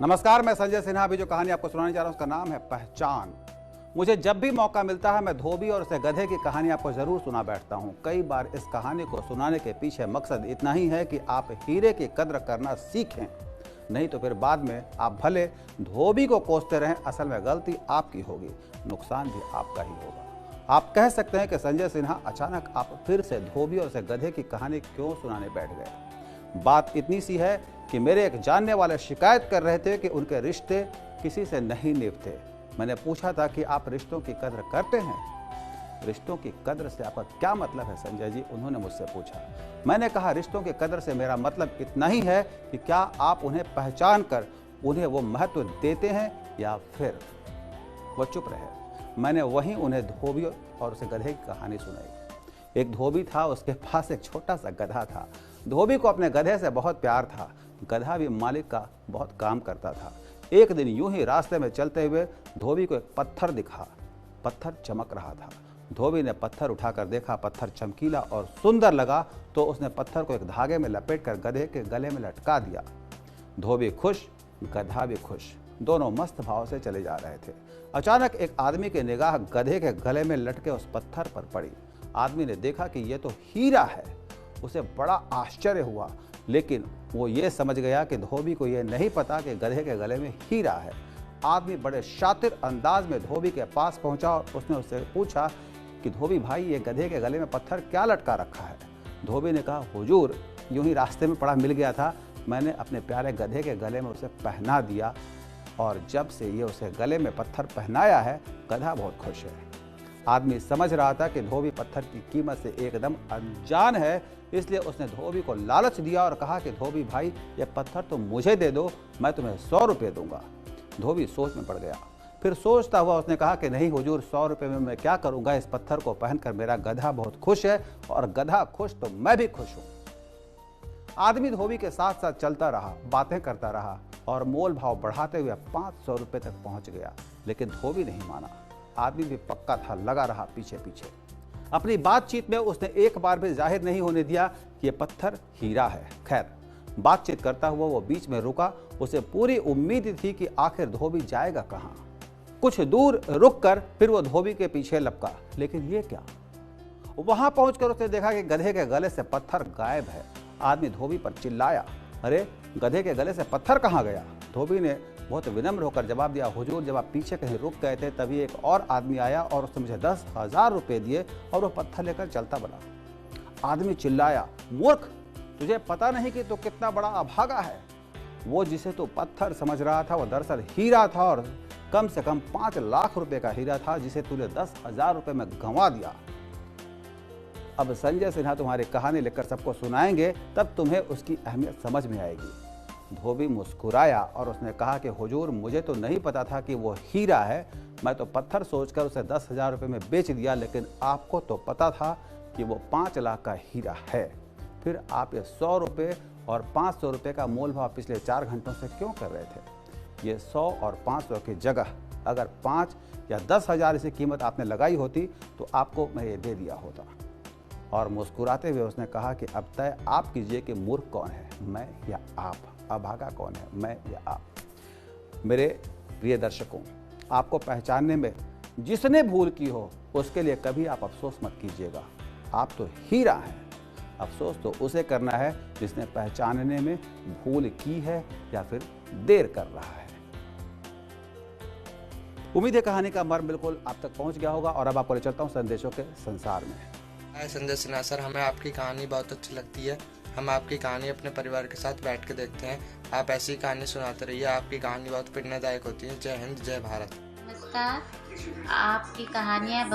नमस्कार, मैं संजय सिन्हा। अभी जो कहानी आपको सुनाने जा रहा हूं उसका नाम है पहचान। मुझे जब भी मौका मिलता है मैं धोबी और उसके गधे की कहानी आपको जरूर सुना बैठता हूं। कई बार इस कहानी को सुनाने के पीछे मकसद इतना ही है कि आप हीरे की कद्र करना सीखें, नहीं तो फिर बाद में आप भले धोबी को कोसते रहें, असल में गलती आपकी होगी, नुकसान भी आपका ही होगा। आप कह सकते हैं कि संजय सिन्हा, अचानक आप फिर से धोबी और उसके गधे की कहानी क्यों सुनाने बैठ गए? बात इतनी सी है कि मेरे एक जानने वाले शिकायत कर रहे थे कि उनके रिश्ते किसी से नहीं निभते। मैंने पूछा था कि आप रिश्तों की कद्र करते हैं? रिश्तों की कद्र से आपका क्या मतलब है संजय जी? उन्होंने मुझसे पूछा। मैंने कहा, रिश्तों की कद्र से मेरा मतलब इतना ही है कि क्या आप उन्हें पहचान कर उन्हें वो महत्व देते हैं या फिर। वो चुप रहे। मैंने वहीं उन्हें धोबी और उसे गधे की कहानी सुनाई। एक धोबी था, उसके पास एक छोटा सा गधा था। धोबी को अपने गधे से बहुत प्यार था। गधा भी मालिक का बहुत काम करता था। एक दिन यूं ही रास्ते में चलते हुए धोबी को एक पत्थर दिखा। पत्थर चमक रहा था। धोबी ने पत्थर उठाकर देखा, पत्थर चमकीला और सुंदर लगा तो उसने पत्थर को एक धागे में लपेटकर गधे के गले में लटका दिया। धोबी खुश, गधा भी खुश, दोनों मस्त भाव से चले जा रहे थे। अचानक एक आदमी की निगाह गधे के गले में लटके उस पत्थर पर पड़ी। आदमी ने देखा कि यह तो हीरा है। उसे बड़ा आश्चर्य हुआ, लेकिन वो ये समझ गया कि धोबी को ये नहीं पता कि गधे के गले में हीरा है। आदमी बड़े शातिर अंदाज में धोबी के पास पहुंचा और उसने उससे पूछा कि धोबी भाई, ये गधे के गले में पत्थर क्या लटका रखा है? धोबी ने कहा, हुजूर, यूं ही रास्ते में पड़ा मिल गया था, मैंने अपने प्यारे गधे के गले में उसे पहना दिया और जब से ये उसे गले में पत्थर पहनाया है, गधा बहुत खुश है। आदमी समझ रहा था कि धोबी पत्थर की कीमत से एकदम अनजान है, इसलिए उसने धोबी को लालच दिया और कहा कि धोबी भाई, ये पत्थर तो मुझे दे दो, मैं तुम्हें 100 रुपये दूंगा। धोबी सोच में पड़ गया। फिर सोचता हुआ उसने कहा कि नहीं हुजूर, 100 रुपये में मैं क्या करूंगा? इस पत्थर को पहनकर मेरा गधा बहुत खुश है और गधा खुश तो मैं भी खुश हूं। आदमी धोबी के साथ साथ चलता रहा, बातें करता रहा और मोल भाव बढ़ाते हुए 500 रुपये तक पहुंच गया, लेकिन धोबी नहीं माना। आदमी भी पक्का था, लगा रहा पीछे पीछे। अपनी बातचीत में उसने एक बार भी जाहिर नहीं होने दिया कि यह पत्थर हीरा है। खैर, बातचीत करता हुआ वो बीच में रुका। उसे पूरी उम्मीद थी कि आखिर धोबी जाएगा कहाँ। कुछ दूर रुककर फिर वो धोबी के पीछे लपका, लेकिन ये क्या? वहां पहुंचकर उसने देखा कि गधे के गले से पत्थर गायब है। आदमी धोबी पर चिल्लाया, अरे गधे के गले से पत्थर कहाँ गया? धोबी ने बहुत विनम्र होकर जवाब दिया, हुजूर, जब आप पीछे कहीं रुक गए थे तभी एक और आदमी आया और उसने मुझे 10,000 रुपये दिए और वो पत्थर लेकर चलता बना। आदमी चिल्लाया, मूर्ख, तुझे पता नहीं कि तू कितना बड़ा अभागा है? वो जिसे तू पत्थर समझ रहा था वो दरअसल हीरा था, और कम से कम 5 लाख रुपए का हीरा था, जिसे तूने 10,000 रुपये में गंवा दिया। अब संजय सिन्हा तुम्हारी कहानी लिखकर सबको सुनाएंगे, तब तुम्हें उसकी अहमियत समझ में आएगी। धोबी मुस्कुराया और उसने कहा कि हुजूर, मुझे तो नहीं पता था कि वो हीरा है। मैं तो पत्थर सोचकर उसे 10,000 रुपये में बेच दिया, लेकिन आपको तो पता था कि वो 5 लाख का हीरा है। फिर आप ये 100 रुपये और 500 रुपये का मोल भाव पिछले 4 घंटों से क्यों कर रहे थे? ये 100 और 500 की जगह अगर 5 या 10,000 इसी कीमत आपने लगाई होती तो आपको मैं ये दे दिया होता। और मुस्कुराते हुए उसने कहा कि अब तय आप कीजिए कि मूर्ख कौन है, मैं या आप? अभागा कौन है, मैं या आप? मेरे प्रिय दर्शकों, आपको पहचानने में जिसने भूल की हो उसके लिए कभी आप अफसोस मत कीजिएगा। आप तो हीरा हैं। अफसोस तो उसे करना है जिसने पहचानने में भूल की है या फिर देर कर रहा है। उम्मीद है कहानी का मर्म बिल्कुल आप तक पहुंच गया होगा और अब आपको ले चलता हूं संदेशों के संसार में। हाय संजय सिन्हा सर, हमें आपकी कहानी बहुत अच्छी लगती है। हम आपकी कहानी अपने परिवार के साथ बैठ के देखते हैं। आप ऐसी कहानी सुनाते रहिए, आपकी कहानी बहुत प्रेरणादायक होती है। जय हिंद, जय भारत। नमस्कार, आपकी कहानियाँ